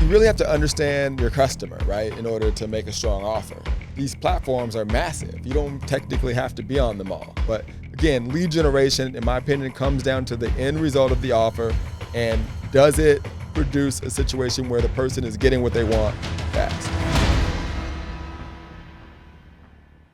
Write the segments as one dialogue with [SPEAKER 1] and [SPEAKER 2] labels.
[SPEAKER 1] You really have to understand your customer, right, in order to make a strong offer. These platforms are massive. You don't technically have to be on them all. But again, lead generation, in my opinion, comes down to the end result of the offer, and does it produce a situation where the person is getting what they want fast.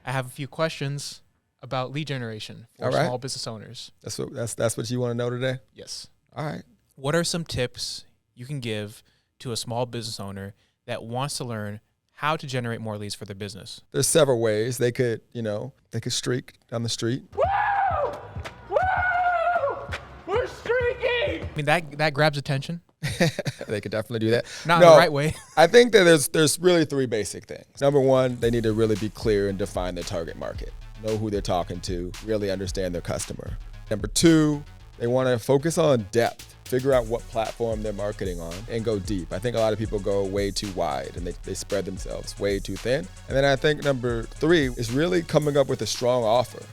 [SPEAKER 2] I have a few questions about lead generation for small business owners.
[SPEAKER 1] That's what you want to know today?
[SPEAKER 2] Yes.
[SPEAKER 1] All right.
[SPEAKER 2] What are some tips you can give to a small business owner that wants to learn how to generate more leads for their business?
[SPEAKER 1] There's several ways. They could streak down the street.
[SPEAKER 3] Woo! Woo! We're streaking!
[SPEAKER 2] I mean, that grabs attention.
[SPEAKER 1] They could definitely do that.
[SPEAKER 2] Not in the right way.
[SPEAKER 1] I think that there's really three basic things. Number one, they need to really be clear and define their target market. Know who they're talking to, really understand their customer. Number two, they want to focus on depth. Figure out what platform they're marketing on and go deep. I think a lot of people go way too wide and they spread themselves way too thin. And then I think number three is really coming up with a strong offer.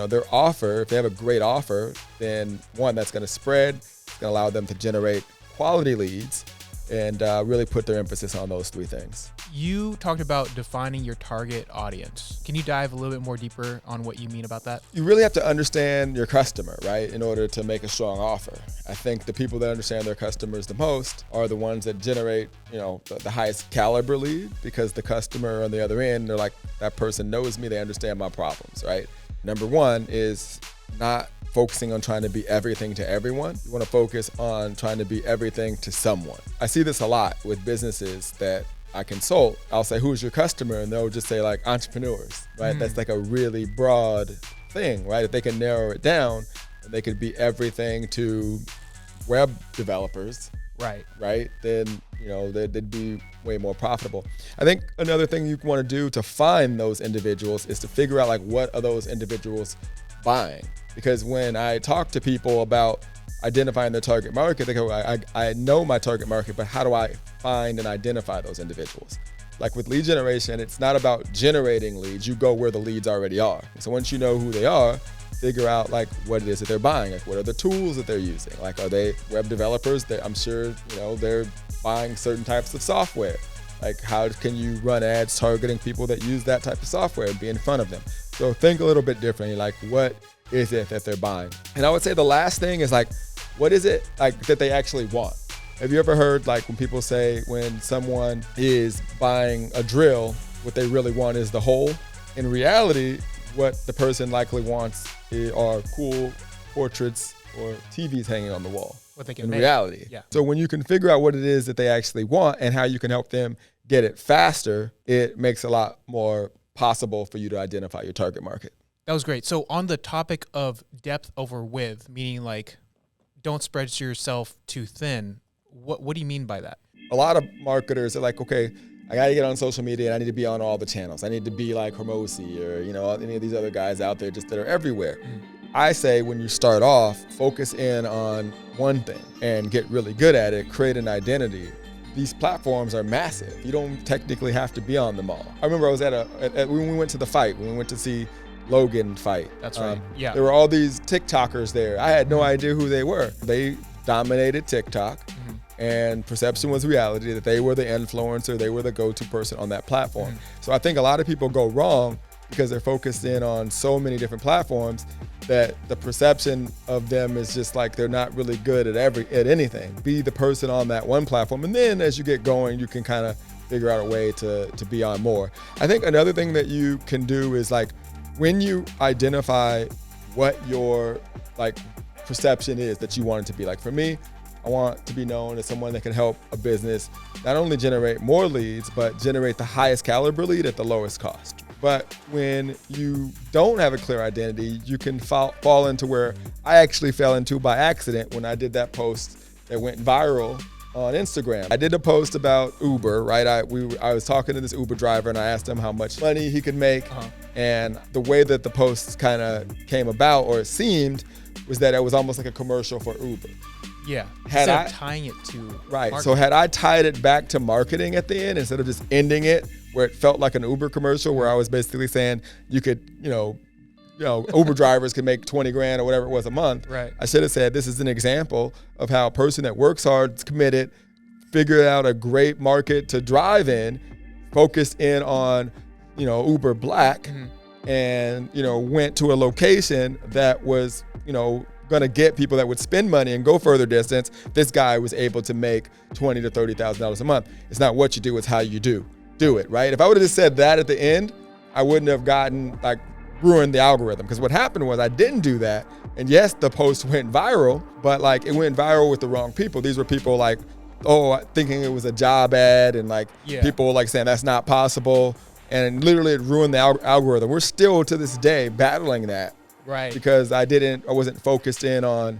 [SPEAKER 1] Their offer, if they have a great offer, then one, that's going to spread. It's going to allow them to generate quality leads and really put their emphasis on those three things.
[SPEAKER 2] You talked about defining your target audience. Can you dive a little bit more deeper on what you mean about that?
[SPEAKER 1] You really have to understand your customer, right, in order to make a strong offer. I think the people that understand their customers the most are the ones that generate, the highest caliber lead, because the customer on the other end, they're like, that person knows me, they understand my problems, right? Number one is not focusing on trying to be everything to everyone. You want to focus on trying to be everything to someone. I see this a lot with businesses that I consult. I'll say, who's your customer? And they'll just say like entrepreneurs, right? That's like a really broad thing, right? If they can narrow it down, they could be everything to web developers, right? Then, they'd be way more profitable. I think another thing you want to do to find those individuals is to figure out like, what are those individuals buying? Because when I talk to people about identifying their target market, they go, I know my target market, but how do I find and identify those individuals? Like with lead generation, it's not about generating leads. You go where the leads already are. So once you know who they are, figure out like what it is that they're buying. Like what are the tools that they're using? Like, are they web developers? I'm sure, they're buying certain types of software. Like how can you run ads targeting people that use that type of software and be in front of them? So think a little bit differently, like what is it that they're buying? And I would say the last thing is like, what is it like that they actually want? Have you ever heard like when people say when someone is buying a drill, what they really want is the hole? In reality, what the person likely wants are cool portraits or TVs hanging on the wall.
[SPEAKER 2] What they can
[SPEAKER 1] in
[SPEAKER 2] make.
[SPEAKER 1] reality.
[SPEAKER 2] Yeah.
[SPEAKER 1] So when you can figure out what it is that they actually want and how you can help them get it faster, it makes a lot more possible for you to identify your target market.
[SPEAKER 2] That was great. So on the topic of depth over width, meaning like don't spread yourself too thin, what do you mean by that?
[SPEAKER 1] A lot of marketers are like, okay, I got to get on social media and I need to be on all the channels. I need to be like Hermosi or, any of these other guys out there just that are everywhere. I say when you start off, focus in on one thing and get really good at it, create an identity. These platforms are massive. You don't technically have to be on them all. I remember I was when we went to the fight, when we went to see Logan fight.
[SPEAKER 2] That's right. Yeah.
[SPEAKER 1] There were all these TikTokers there. I had no idea who they were. They dominated TikTok, and perception was reality that they were the influencer, they were the go-to person on that platform. So I think a lot of people go wrong because they're focused in on so many different platforms that the perception of them is just like they're not really good at anything. Be the person on that one platform, and then as you get going, you can kind of figure out a way to be on more. I think another thing that you can do is like when you identify what your like perception is that you want it to be. Like for me, I want to be known as someone that can help a business not only generate more leads, but generate the highest caliber lead at the lowest cost. But when you don't have a clear identity, you can fall into where I actually fell into by accident when I did that post that went viral on Instagram. I did a post about Uber, right? I was talking to this Uber driver and I asked him how much money he could make. And the way that the post kind of came about, or it seemed, was that it was almost like a commercial for Uber.
[SPEAKER 2] Yeah. Instead of tying it to marketing.
[SPEAKER 1] So had I tied it back to marketing at the end instead of just ending it where it felt like an Uber commercial where I was basically saying you could, Uber drivers can make 20 grand or whatever it was a month.
[SPEAKER 2] Right.
[SPEAKER 1] I should have said this is an example of how a person that works hard, is committed, figured out a great market to drive in, focused in on, Uber Black, and, went to a location that was, going to get people that would spend money and go further distance. This guy was able to make $20,000 to $30,000 a month. It's not what you do, it's how you do it, right? If I would have just said that at the end, I wouldn't have ruined the algorithm. Because what happened was I didn't do that. And yes, the post went viral, but it went viral with the wrong people. These were people thinking it was a job ad, and people saying that's not possible. And literally it ruined the algorithm. We're still to this day battling that.
[SPEAKER 2] Right.
[SPEAKER 1] Because I wasn't focused in on,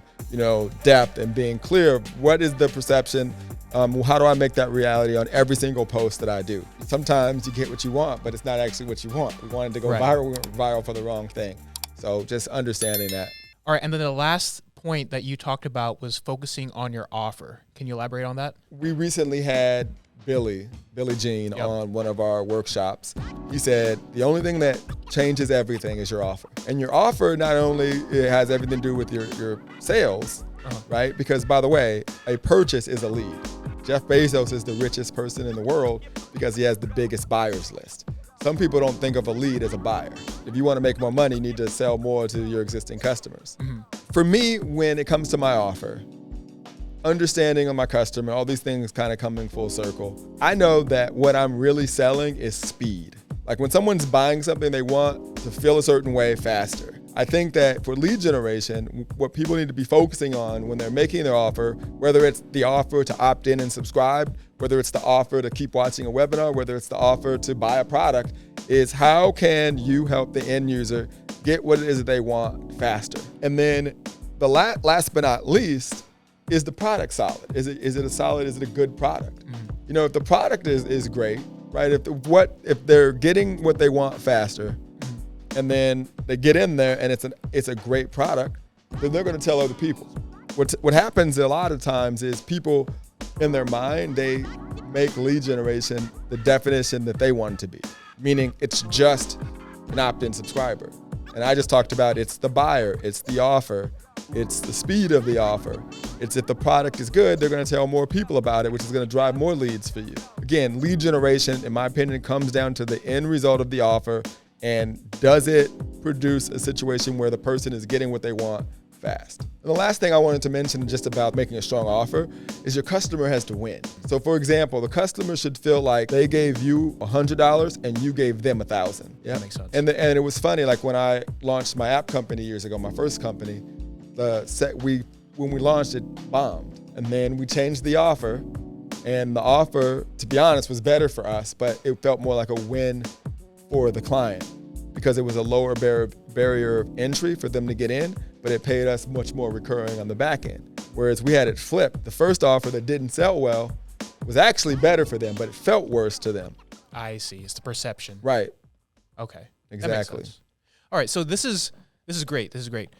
[SPEAKER 1] depth and being clear. What is the perception? How do I make that reality on every single post that I do? Sometimes you get what you want, but it's not actually what you want. We wanted to go viral, we went viral for the wrong thing. So just understanding that.
[SPEAKER 2] All right, and then the last point that you talked about was focusing on your offer. Can you elaborate on that?
[SPEAKER 1] We recently had Billy Jean on one of our workshops. He said, the only thing that changes everything is your offer. And your offer not only it has everything to do with your sales, right? Because by the way, a purchase is a lead. Jeff Bezos is the richest person in the world because he has the biggest buyers list. Some people don't think of a lead as a buyer. If you want to make more money, you need to sell more to your existing customers. For me, when it comes to my offer, understanding of my customer, all these things kind of coming full circle, I know that what I'm really selling is speed. Like when someone's buying something, they want to feel a certain way faster. I think that for lead generation, what people need to be focusing on when they're making their offer, whether it's the offer to opt in and subscribe, whether it's the offer to keep watching a webinar, whether it's the offer to buy a product, is how can you help the end user get what it is that they want faster? And then the last but not least, is the product solid? Is it a solid, is it a good product? If the product is great, right? If they're getting what they want faster, and then they get in there and it's a great product, then they're going to tell other people. What happens a lot of times is people in their mind, they make lead generation the definition that they want it to be, meaning it's just an opt-in subscriber. And I just talked about it's the buyer, it's the offer, it's the speed of the offer. It's if the product is good, they're going to tell more people about it, which is going to drive more leads for you. Again, lead generation, in my opinion, comes down to the end result of the offer. And does it produce a situation where the person is getting what they want fast? And the last thing I wanted to mention just about making a strong offer is your customer has to win. So for example, the customer should feel like they gave you $100 and you gave them $1,000. Yeah,
[SPEAKER 2] that makes sense.
[SPEAKER 1] And it was funny, like when I launched my app company years ago, my first company, when we launched it bombed. And then we changed the offer, and the offer, to be honest, was better for us, but it felt more like a win for the client because it was a lower barrier of entry for them to get in, but it paid us much more recurring on the back end. Whereas we had it flipped. The first offer that didn't sell well was actually better for them, but it felt worse to them.
[SPEAKER 2] I see. It's the perception.
[SPEAKER 1] Right.
[SPEAKER 2] Okay.
[SPEAKER 1] Exactly.
[SPEAKER 2] That makes sense. All right. So this is great. This is great.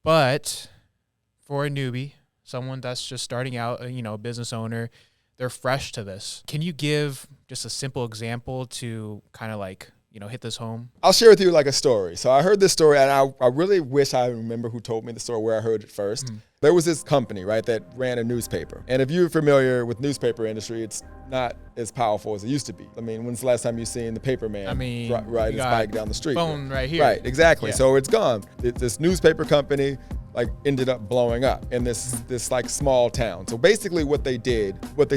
[SPEAKER 2] But for a newbie, someone that's just starting out, a business owner, they're fresh to this. Can you give just a simple example to kind of hit this home?
[SPEAKER 1] I'll share with you a story. So I heard this story, and I really wish I remember who told me the story, where I heard it first. There was this company, right, that ran a newspaper. And if you're familiar with newspaper industry, it's not as powerful as it used to be. I mean, when's the last time you've seen the paper man ride his bike down the street?
[SPEAKER 2] Phone right here.
[SPEAKER 1] Right, exactly.
[SPEAKER 2] Yeah.
[SPEAKER 1] So it's gone. This newspaper company ended up blowing up in this small town. So basically what they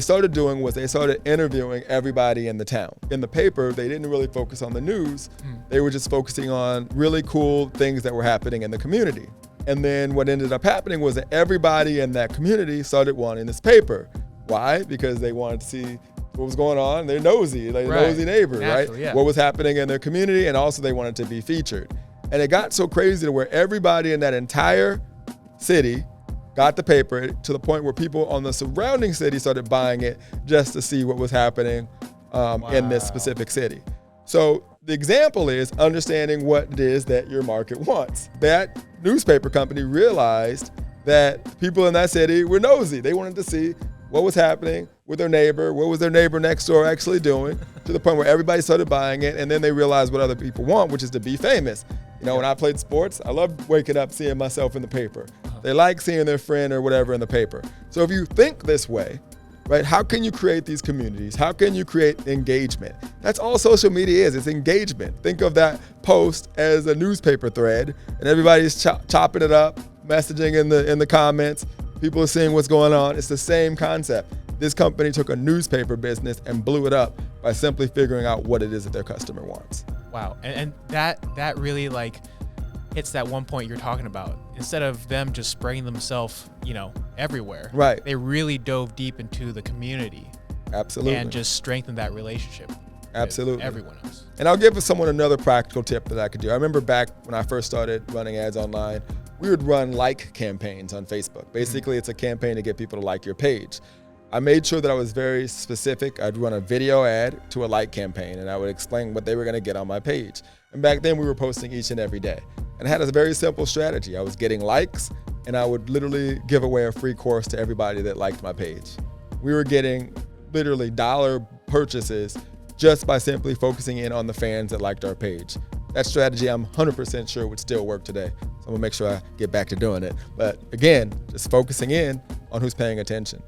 [SPEAKER 1] started doing was they started interviewing everybody in the town. In the paper, they didn't really focus on the news. They were just focusing on really cool things that were happening in the community. And then what ended up happening was that everybody in that community started wanting this paper. Why? Because they wanted to see what was going on. They're nosy, nosy neighbor,
[SPEAKER 2] naturally,
[SPEAKER 1] right?
[SPEAKER 2] Yeah.
[SPEAKER 1] What was happening in their community, and also they wanted to be featured. And it got so crazy to where everybody in that entire city got the paper to the point where people on the surrounding city started buying it just to see what was happening in this specific city. So the example is understanding what it is that your market wants. That newspaper company realized that people in that city were nosy. They wanted to see what was happening with their neighbor, what was their neighbor next door actually doing, to the point where everybody started buying it, and then they realized what other people want, which is to be famous. When I played sports, I loved waking up seeing myself in the paper. They like seeing their friend or whatever in the paper. So if you think this way, right? How can you create these communities? How can you create engagement? That's all social media is. It's engagement. Think of that post as a newspaper thread, and everybody's chopping it up, messaging in the comments. People are seeing what's going on. It's the same concept. This company took a newspaper business and blew it up by simply figuring out what it is that their customer wants.
[SPEAKER 2] Wow. And that really like hits that one point you're talking about. Instead of them just spraying themselves, everywhere.
[SPEAKER 1] Right.
[SPEAKER 2] They really dove deep into the community.
[SPEAKER 1] Absolutely.
[SPEAKER 2] And just strengthened that relationship.
[SPEAKER 1] Absolutely.
[SPEAKER 2] With everyone else.
[SPEAKER 1] And I'll give someone another practical tip that I could do. I remember back when I first started running ads online, we would run like campaigns on Facebook. Basically, it's a campaign to get people to like your page. I made sure that I was very specific. I'd run a video ad to a like campaign, and I would explain what they were going to get on my page. And back then, we were posting each and every day. And I had a very simple strategy. I was getting likes, and I would literally give away a free course to everybody that liked my page. We were getting literally dollar purchases just by simply focusing in on the fans that liked our page. That strategy, I'm 100% sure would still work today. So I'm gonna make sure I get back to doing it. But again, just focusing in on who's paying attention.